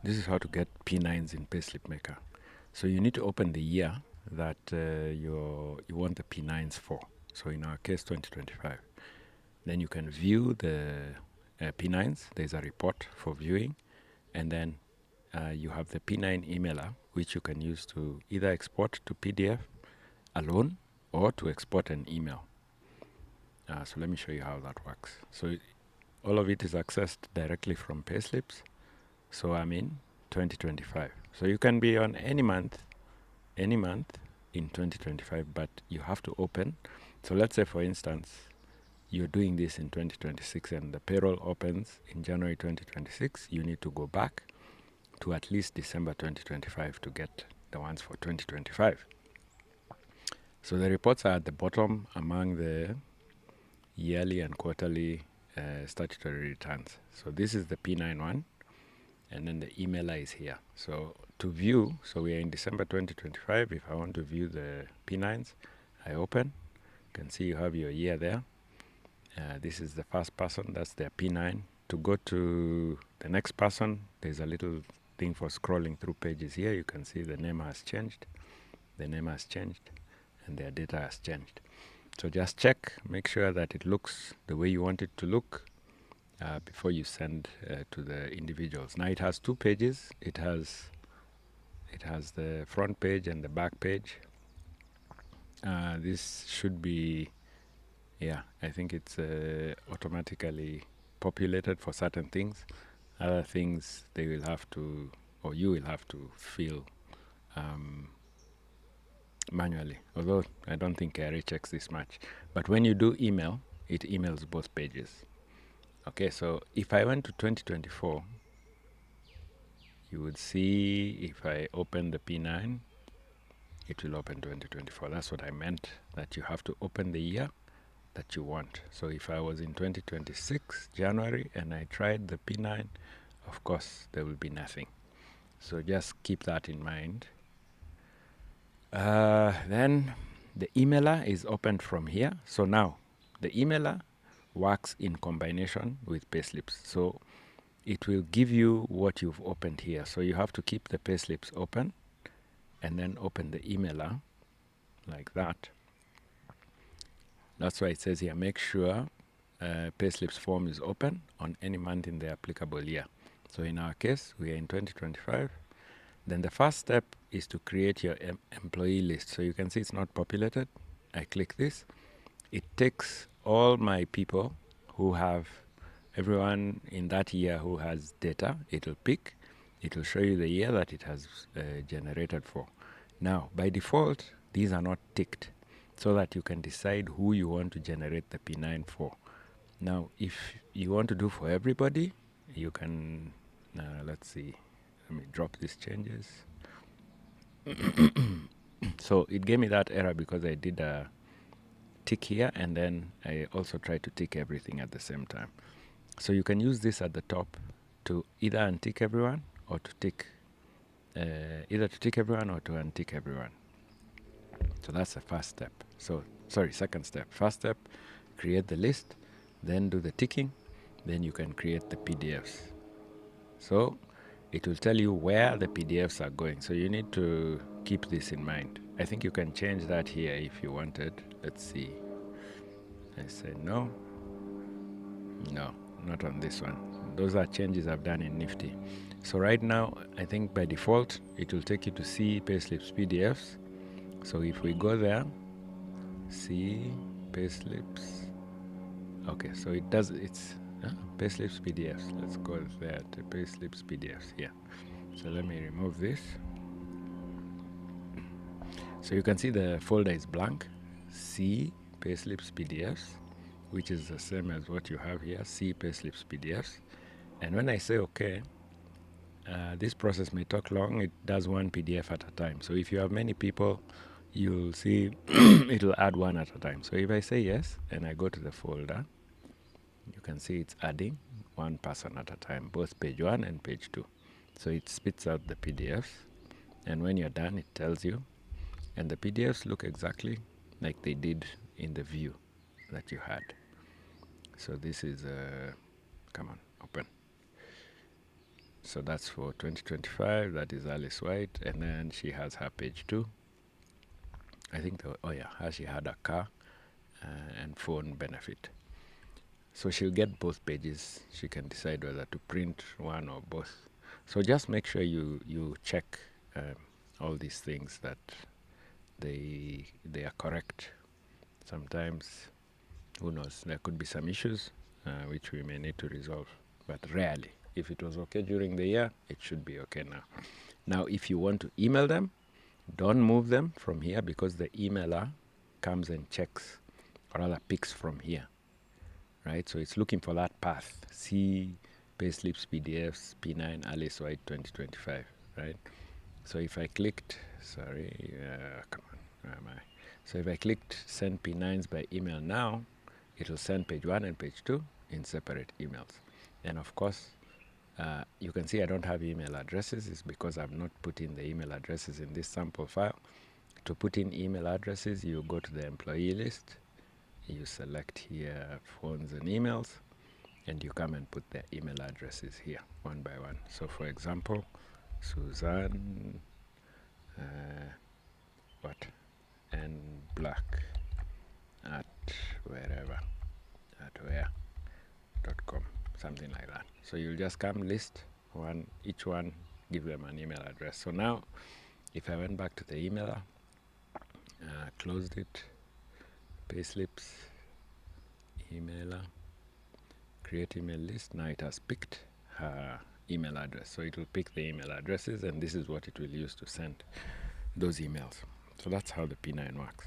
This is how to get P9s in PayslipMaker. So you need to open the year that you want the P9s for. So in our case, 2025. Then you can view the P9s. There's a report for viewing. And then you have the P9 emailer, which you can use to either export to PDF alone or to export an email. So let me show you how that works. So all of it is accessed directly from Payslips. So I'm in 2025. So you can be on any month in 2025, but you have to open. So let's say, for instance, you're doing this in 2026 and the payroll opens in January 2026. You need to go back to at least December 2025 to get the ones for 2025. So the reports are at the bottom among the yearly and quarterly statutory returns. So this is the P9 one, and then the emailer is here. So to view, so we are in December 2025. If I want to view the P9s, I open. You can see you have your year there. This is the first person, that's their P9. To go to the next person, there's a little thing for scrolling through pages here. You can see the name has changed, and their data has changed. So just check, make sure that it looks the way you want it to look before you send to the individuals. Now it has two pages. It has the front page and the back page. This should be, I think it's automatically populated for certain things. Other things they will have to, or you will have to fill manually, although I don't think KRA checks this much. But when you do email, it emails both pages. Okay, so if I went to 2024, you would see if I open the P9, it will open 2024. That's what I meant, that you have to open the year that you want. So if I was in 2026, January, and I tried the P9, of course, there will be nothing. So just keep that in mind. Then the emailer is opened from here. So now the emailer works in combination with Payslips. So it will give you what you've opened here. So you have to keep the Payslips open and then open the emailer like that. That's why it says here, make sure Payslips form is open on any month in the applicable year. So in our case, we are in 2025. Then the first step is to create your employee list. So you can see it's not populated. I click this. It takes all my people who have, everyone in that year who has data, it'll pick. It'll show you the year that it has generated for. Now, by default, these are not ticked so that you can decide who you want to generate the P9 for. Now, if you want to do for everybody, you can, let's see, let me drop these changes. So it gave me that error because I did a tick here and then I also tried to tick everything at the same time. So you can use this at the top to either untick everyone or to tick, either to tick everyone or to untick everyone. So that's the first step. Second step. First step, create the list, then do the ticking, then you can create the PDFs. So it will tell you where the PDFs are going. So you need to keep this in mind. I think you can change that here if you wanted. Let's see. I say no, not on this one. Those are changes I've done in Nifty. So right now, I think by default, it will take you to see Payslips PDFs. So if we go there, see Payslips. Okay, so it does, it's Payslips PDFs. Let's go there to Payslips PDFs here. So let me remove this. So you can see the folder is blank. See Payslips PDFs, which is the same as what you have here. See Payslips PDFs. And when I say OK, this process may take long. It does one PDF at a time. So if you have many people, you'll see it'll add one at a time. So if I say yes and I go to the folder, you can see it's adding one person at a time, both page 1 and page 2. So it spits out the PDFs, and when you're done, it tells you. And the PDFs look exactly like they did in the view that you had. So this is, come on, open. So that's for 2025. That is Alice White. And then she has her page 2. I think, she had a car and phone benefit. So she'll get both pages. She can decide whether to print one or both. So just make sure you check all these things that they are correct. Sometimes, who knows, there could be some issues which we may need to resolve, but rarely. If it was okay during the year, it should be okay now. Now, if you want to email them, don't move them from here, because the emailer comes and checks, or rather picks from here, right? So it's looking for that path. See Payslips, PDFs, P9, Alice White 2025, right? So if I clicked, come on, where am I? So if I clicked send P9s by email now, it'll send page 1 and page 2 in separate emails. And of course, you can see I don't have email addresses. It's because I've not put in the email addresses in this sample file. To put in email addresses, you go to the employee list, you select here phones and emails, and you come and put the email addresses here one by one. So for example, Suzanne and Black at where.com, something like that. So you'll just come list one, each one, give them an email address. So now if I went back to the emailer, closed it, Payslips, emailer, create email list, now it has picked her email address. So it will pick the email addresses, and this is what it will use to send those emails. So that's how the P9 works.